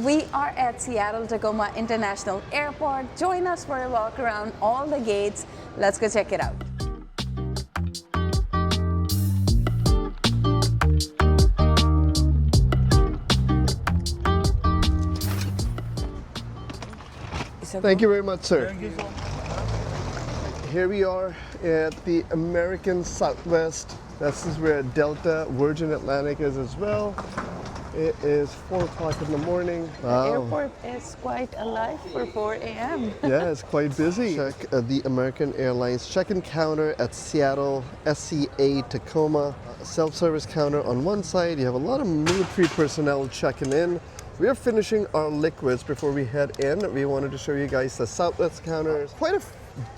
We are at Seattle-Tacoma International Airport. Join us for a walk around all the gates. Let's go check it out. Thank you very much, sir. Here we are at the American Southwest. This is where Delta, Virgin Atlantic is as well. It is 4 o'clock in the morning. The airport is quite alive for 4 a.m. Yeah, it's quite busy. Check the American Airlines check-in counter at Seattle, SCA Tacoma. Self-service counter on one side. You have a lot of military personnel checking in. We are finishing our liquids before we head in. We wanted to show you guys the Southwest counter. Quite a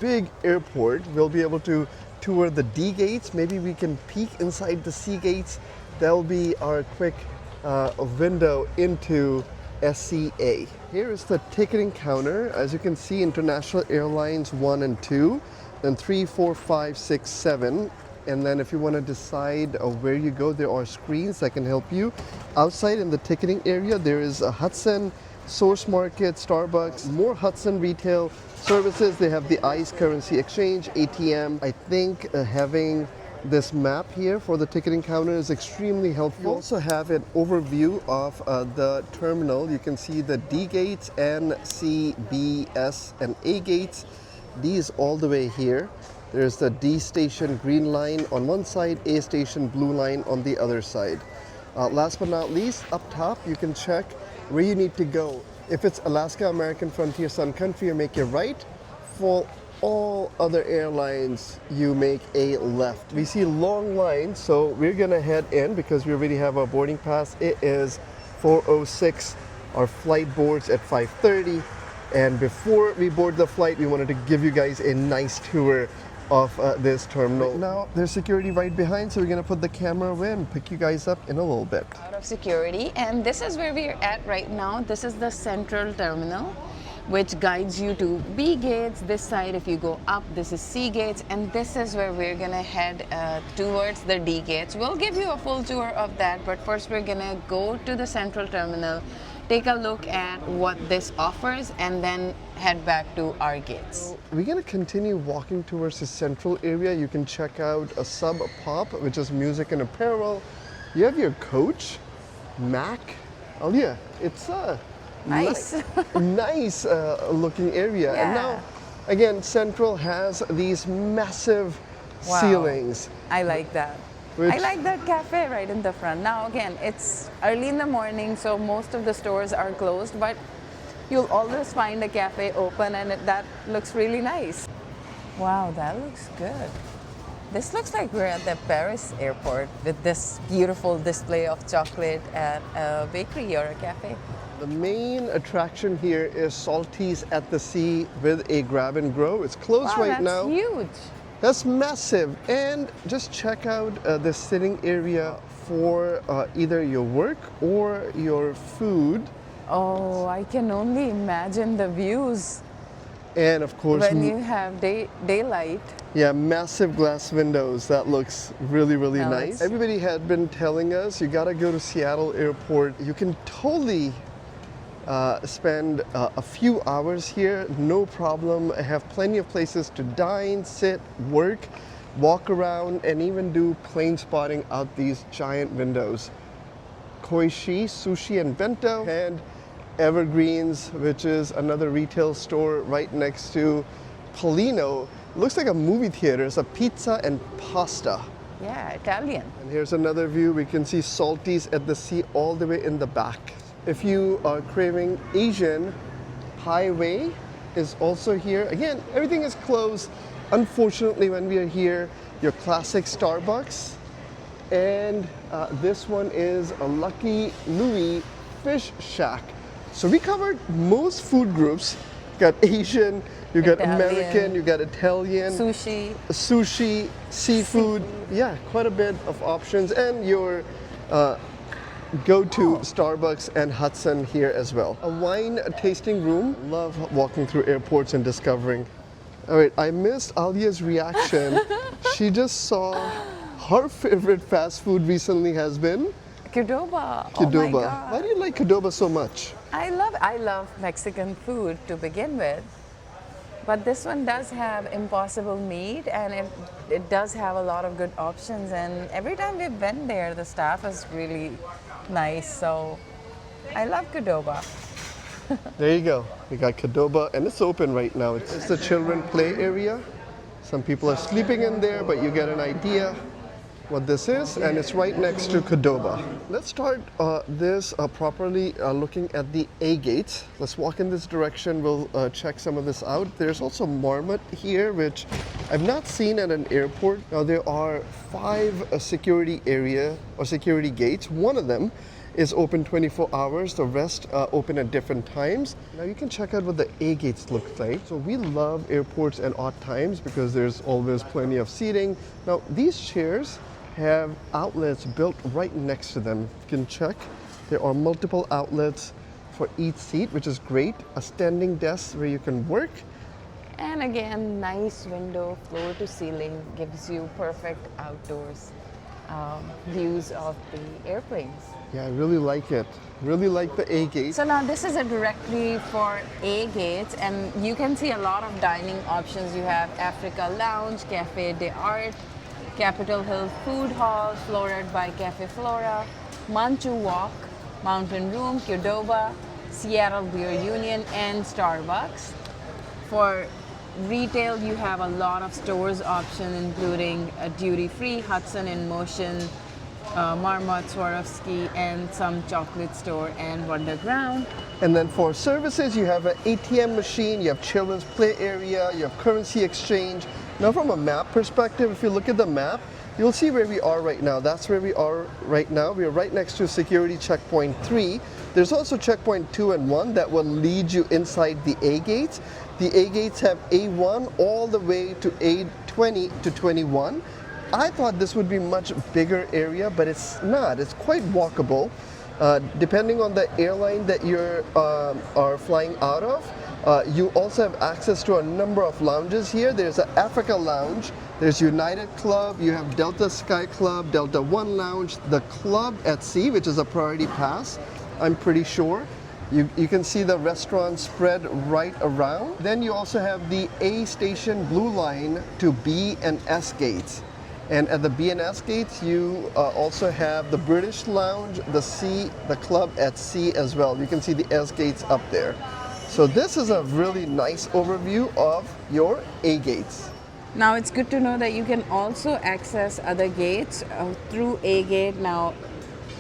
big airport. We'll be able to tour the D gates. Maybe we can peek inside the C gates. That'll be our quick window into SCA. Here is the ticketing counter. As you can see, International Airlines 1 and 2, then 3, 4, 5, 6, 7. And then if you want to decide where you go, there are screens that can help you. Outside in the ticketing area, there is a Hudson, Source Market, Starbucks, more Hudson retail services. They have the ICE currency exchange, ATM. I think having this map here for the ticketing counter is extremely helpful. You also have an overview of the terminal. You can see the D gates, N, C, B, S, and A gates. D is all the way here. There's the D station green line on one side, A station blue line on the other side. Last but not least, up top you can check where you need to go. If it's Alaska American Frontier Sun Country, you make a right. For all other airlines, you make a left. We see long lines, so we're gonna head in because we already have our boarding pass. It is 4:06. Our flight boards at 5:30. And before we board the flight, we wanted to give you guys a nice tour of this terminal. Right now, there's security right behind, so we're gonna put the camera away and pick you guys up in a little bit. Out of security, and this is where we are at right now. This is the central terminal, which guides you to B gates. This side, if you go up, this is C gates, and this is where we're gonna head towards the D gates. We'll give you a full tour of that, but first we're gonna go to the central terminal, take a look at what this offers, and then head back to our gates. We're gonna continue walking towards the central area. You can check out a Sub Pop, which is music and apparel. You have your Coach, Mac. Oh yeah, it's Nice. nice looking area. Yeah. And now, again, Central has these massive Wow. ceilings. I like that. I like that cafe right in the front. Now again, it's early in the morning, so most of the stores are closed, but you'll always find a cafe open, and that looks really nice. Wow, that looks good. This looks like we're at the Paris airport with this beautiful display of chocolate at a bakery or a cafe. The main attraction here is Salties at the Sea with a grab and go. It's closed Wow, right now. that's huge. That's massive. And just check out the sitting area for either your work or your food. Oh, I can only imagine the views And of course, when you have daylight. yeah, massive glass windows. That looks really, really No, nice. it's- Everybody had been telling us you gotta go to Seattle Airport. You can totally spend a few hours here, no problem. I have plenty of places to dine, sit, work, walk around, and even do plane spotting out these giant windows. Koishi, sushi and bento, and Evergreens, which is another retail store right next to Polino. Looks like a movie theater. It's a pizza and pasta. Yeah, Italian. And here's another view. We can see Salties at the Sea all the way in the back. If you are craving Asian, Highway is also here. Again, everything is closed. Unfortunately, when we are here, your classic Starbucks. And this one is a Lucky Louie Fish Shack. So we covered most food groups. You got Asian, you got Italian. American, you got Italian, Sushi. seafood. Yeah, quite a bit of options. And your go-to Starbucks and Hudson here as well. A wine tasting room. Love walking through airports and discovering. All right, I missed Alia's reaction. She just saw her favorite fast food recently has been Qdoba. Oh my Qdoba. God. Why do you like Qdoba so much? I love Mexican food to begin with. But this one does have impossible meat, and it does have a lot of good options. And every time we've been there, the staff is really nice. So I love Qdoba. There you go. We got Qdoba, and it's open right now. It's the children play area. Some people are sleeping in there, but you get an idea what this is, and it's right next to Qdoba. Let's start this properly looking at the A gate. Let's walk in this direction. We'll check some of this out. There's also Marmot here, which I've not seen at an airport. Now there are 5 security area or security gates. One of them is open 24 hours. The rest open at different times. Now you can check out what the A gates look like. So we love airports at odd times because there's always plenty of seating. Now these chairs have outlets built right next to them. You can check. There are multiple outlets for each seat, which is great. A standing desk where you can work. And again, nice window, floor to ceiling, gives you perfect outdoors views of the airplanes. Yeah, I really like it. Really like the A gate. So now this is a directory for A gates, and you can see a lot of dining options. You have Africa Lounge, Cafe de Art, Capitol Hill Food Hall, Florid by Cafe Flora, Manchu Walk, Mountain Room, Qdoba, Seattle Beer Union, and Starbucks. For retail, you have a lot of stores option, including a duty-free, Hudson in Motion, Marmot, Swarovski, and some chocolate store and Wonderground. And then for services, you have an ATM machine, you have children's play area, you have currency exchange. Now from a map perspective, if you look at the map, you'll see where we are right now. That's where we are right now. We are right next to security checkpoint 3. There's also checkpoint 2 and 1 that will lead you inside the A gates. The A gates have A1 all the way to A20 to 21. I thought this would be much bigger area, but it's not. It's quite walkable. Depending on the airline that you are flying out of, you also have access to a number of lounges here. There's an Africa Lounge, there's United Club, you have Delta Sky Club, Delta One Lounge, the Club at Sea, which is a priority pass, I'm pretty sure. You can see the restaurants spread right around. Then you also have the A station blue line to B and S gates. And at the B and S gates, you also have the British Lounge, the Club at Sea as well. You can see the S gates up there. So this is a really nice overview of your A gates. Now it's good to know that you can also access other gates through A gate. Now,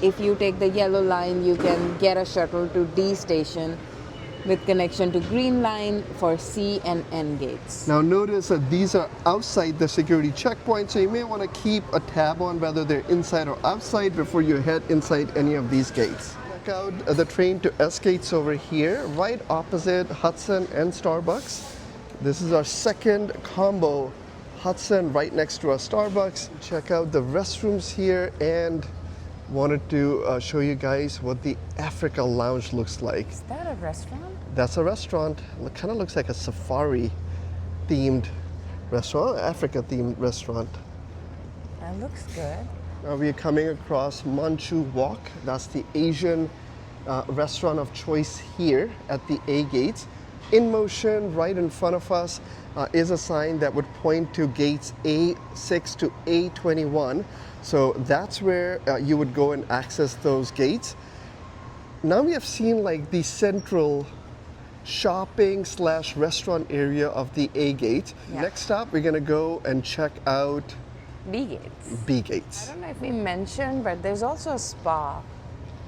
if you take the yellow line, you can get a shuttle to D station with connection to green line for C and N gates. Now notice that these are outside the security checkpoint, so you may want to keep a tab on whether they're inside or outside before you head inside any of these gates. Check out the train to S gates over here, right opposite Hudson and Starbucks. This is our second combo, Hudson right next to our Starbucks. Check out the restrooms here, and wanted to show you guys what the Africa Lounge looks like. Is that a restaurant? That's a restaurant. It kind of looks like a safari themed restaurant, Africa themed restaurant. That looks good. Now we are coming across Manchu Walk. That's the Asian restaurant of choice here at the A gates. In motion, right in front of us, is a sign that would point to gates A6 to A21. So that's where you would go and access those gates. Now we have seen like the central shopping / restaurant area of the A gate. Yeah. Next stop, we're gonna go and check out B gates. B gates. I don't know if we mentioned, but there's also a spa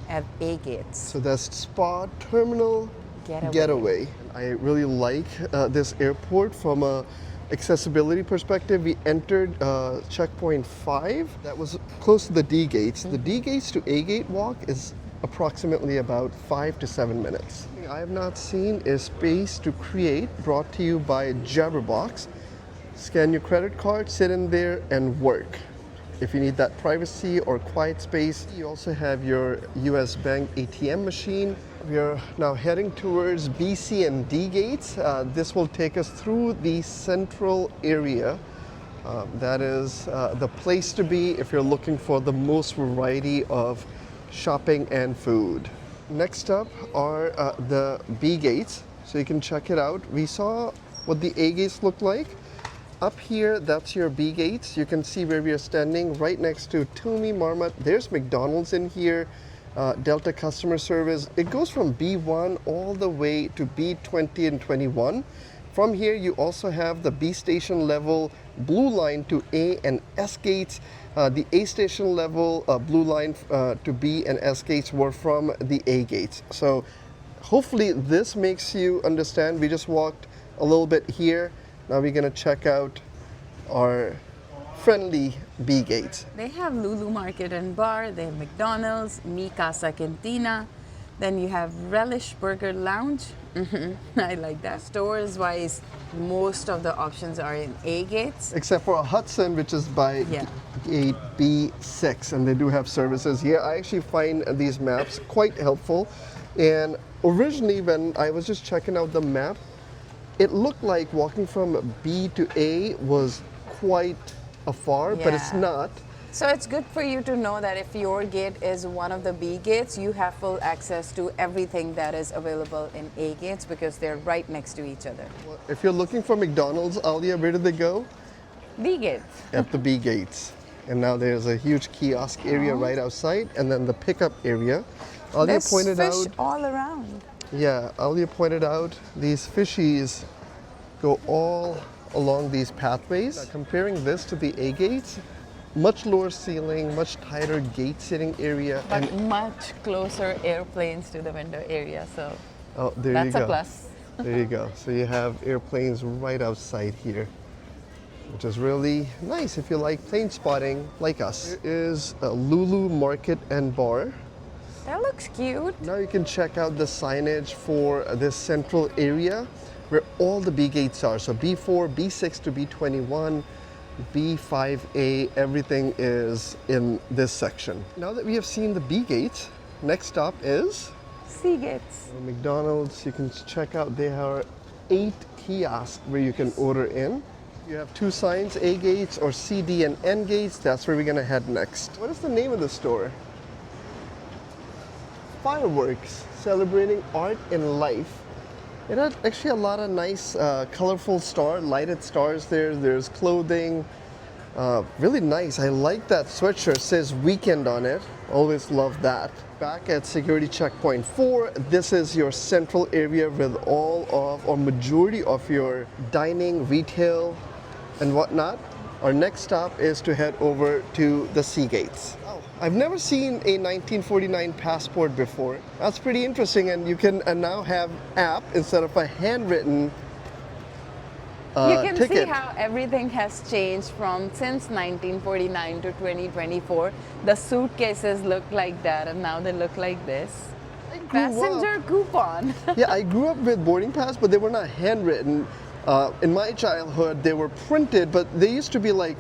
at A gates. So that's Spa Terminal Getaway. I really like this airport from a accessibility perspective. We entered checkpoint 5. That was close to the D gates. The D gates to A gate walk is approximately about 5 to 7 minutes. I have not seen is Space to Create, brought to you by Jabberbox. Scan your credit card, sit in there and work. If you need that privacy or quiet space, you also have your US Bank ATM machine. We are now heading towards B, C, and D gates. This will take us through the central area. That is the place to be if you're looking for the most variety of shopping and food. Next up are the B gates, so you can check it out. We saw what the A gates look like. Up here, that's your B gates. You can see where we are standing right next to Toomey Marmot. There's McDonald's in here, Delta customer service. It goes from B1 all the way to B20 and 21. From here, you also have the B station level blue line to A and S gates. The A station level blue line to B and S gates were from the A gates. So hopefully this makes you understand. We just walked a little bit here. Now we're gonna check out our friendly B gates. They have Lulu Market and Bar, they have McDonald's, Mi Casa Cantina, then you have Relish Burger Lounge. I like that. Stores wise, most of the options are in A gates. Except for a Hudson, which is by gate B6, and they do have services here. I actually find these maps quite helpful. And originally when I was just checking out the map, it looked like walking from B to A was quite afar, but it's not. So it's good for you to know that if your gate is one of the B gates, you have full access to everything that is available in A gates because they're right next to each other. If you're looking for McDonald's, Alia, where do they go? B gates. At the B gates. And now there's a huge kiosk area right outside, and then the pickup area. Alia There's pointed fish out. all around. Yeah, Alia pointed out these fishies go all along these pathways. Now, comparing this to the A gates, much lower ceiling, much tighter gate sitting area. But much closer airplanes to the window area, so There you that's go. a plus. There you go. So you have airplanes right outside here, which is really nice if you like plane spotting like us. Here is a Lulu Market and Bar. That looks cute. Now you can check out the signage for this central area where all the B gates are. So B4, B6 to B21, B5A, everything is in this section. Now that we have seen the B gates, next stop is C gates. McDonald's. You can check out, there are 8 kiosks where you can order in. You have 2 signs, A gates or C, D, and N gates. That's where we're gonna head next. What is the name of the store? Fireworks, celebrating art and life. It had actually a lot of nice, colorful lighted stars there. There's clothing, really nice. I like that sweatshirt, says weekend on it. Always love that. Back at security checkpoint 4, this is your central area with all of, or majority of your dining, retail, and whatnot. Our next stop is to head over to the C gates. I've never seen a 1949 passport before. That's pretty interesting, and you can now have app instead of a handwritten You can see ticket. how everything has changed from since 1949 to 2024. The suitcases look like that, and now they look like this. Passenger coupon. Yeah, I grew up with boarding pass, but they were not handwritten. In my childhood, they were printed, but they used to be like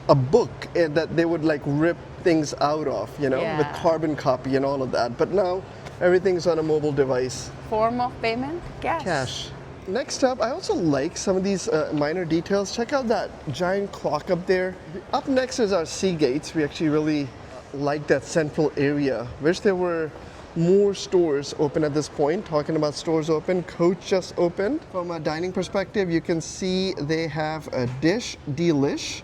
a book that they would like rip things out of, you know, with carbon copy and all of that. But now everything's on a mobile device. Form of payment? Cash. Cash. Next up, I also like some of these minor details. Check out that giant clock up there. Up next is our C gates. We actually really like that central area. Wish there were more stores open at this point. Talking about stores open, Coach just opened. From a dining perspective, you can see they have a Dish Delish.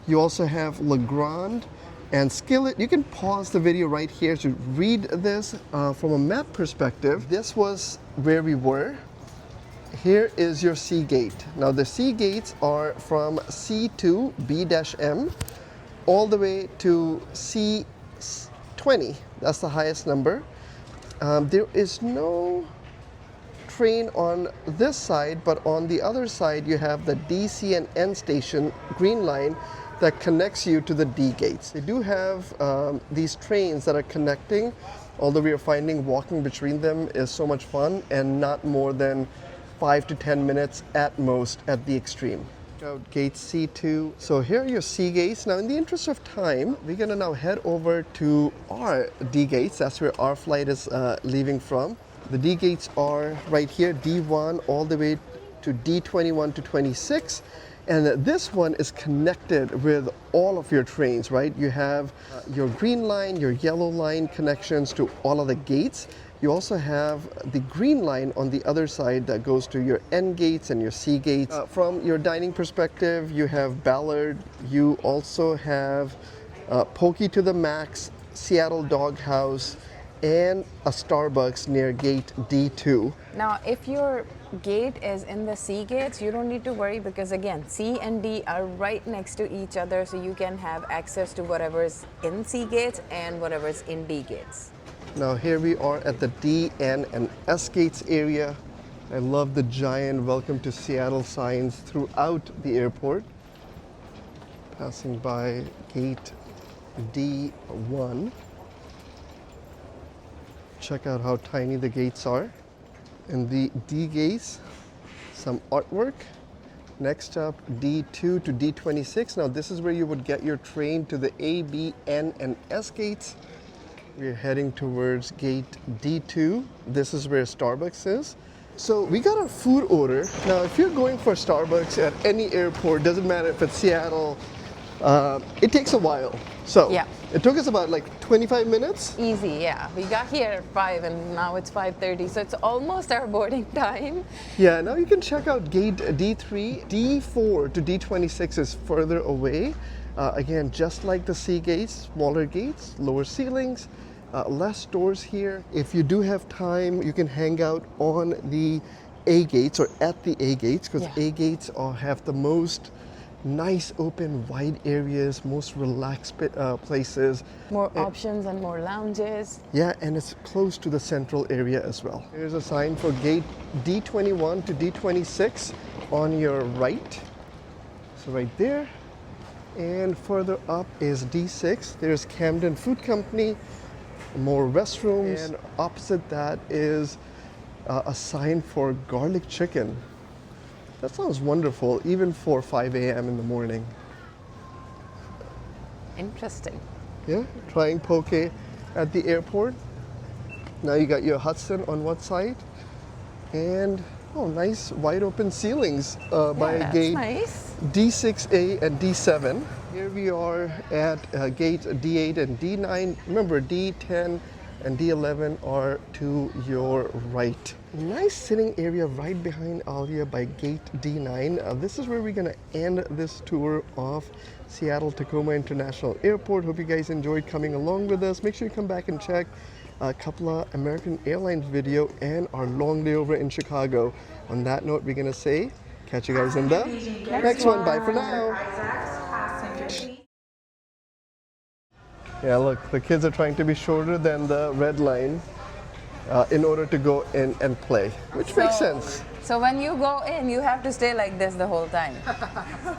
You also have Le Grand and Skillet. You can pause the video right here to read this from a map perspective. This was where we were. Here is your C gate. Now the C gates are from C2 B-M all the way to C20. That's the highest number. There is no train on this side, but on the other side you have the D, C, and N station, green line, that connects you to the D gates. They do have these trains that are connecting, although we are finding walking between them is so much fun and not more than 5 to 10 minutes at most at the extreme. Gate C2. So here are your C gates. Now in the interest of time, we're gonna now head over to our D gates. That's where our flight is leaving from. The D gates are right here, D1 all the way to D21 to 26. And this one is connected with all of your trains, right? You have your green line, your yellow line connections to all of the gates. You also have the green line on the other side that goes to your N gates and your C gates. From your dining perspective, you have Ballard. You also have Pokey to the Max, Seattle Doghouse, and a Starbucks near gate D2. Now, if your gate is in the C gates, you don't need to worry because again, C and D are right next to each other, so you can have access to whatever is in C gates and whatever is in D gates. Now here we are at the D, N, and S gates area. I love the giant welcome to Seattle signs throughout the airport. Passing by gate D1. Check out how tiny the gates are. In the D gates, some artwork. Next up, D2 to D26. Now this is where you would get your train to the A, B, N, and S gates. We're heading towards gate D2. This is where Starbucks is. So we got our food order. Now if you're going for Starbucks at any airport, doesn't matter if it's Seattle, it takes a while. So yeah. It took us about like 25 minutes. Easy, yeah. We got here at 5 and now it's 5:30, so it's almost our boarding time. Yeah, now you can check out gate D3. D4 to D26 is further away. Again, just like the C gates, smaller gates, lower ceilings, less doors here. If you do have time, you can hang out on the A gates or at the A gates because A gates have the most nice open wide areas, most relaxed places. More options and more lounges. Yeah, and it's close to the central area as well. Here's a sign for gate D21 to D26 on your right. So right there. And further up is D6. There's Camden Food Company, more restrooms. And opposite that is a sign for garlic chicken. That sounds wonderful, even for 5 a.m. in the morning. Interesting. Yeah, trying poke at the airport. Now you got your Hudson on one side, and nice wide open ceilings by gate nice. D6A and D7. Here we are at gate D8 and D9. Remember, D10 and D11 are to your right. Nice sitting area right behind Alia by gate D9. This is where we're gonna end this tour of Seattle-Tacoma International Airport. Hope you guys enjoyed coming along with us. Make sure you come back and check a couple of American Airlines video and our long layover in Chicago. On that note, we're gonna say, catch you guys in the next one. Bye for now. Yeah, look, the kids are trying to be shorter than the red line in order to go in and play, which makes sense. So when you go in, you have to stay like this the whole time.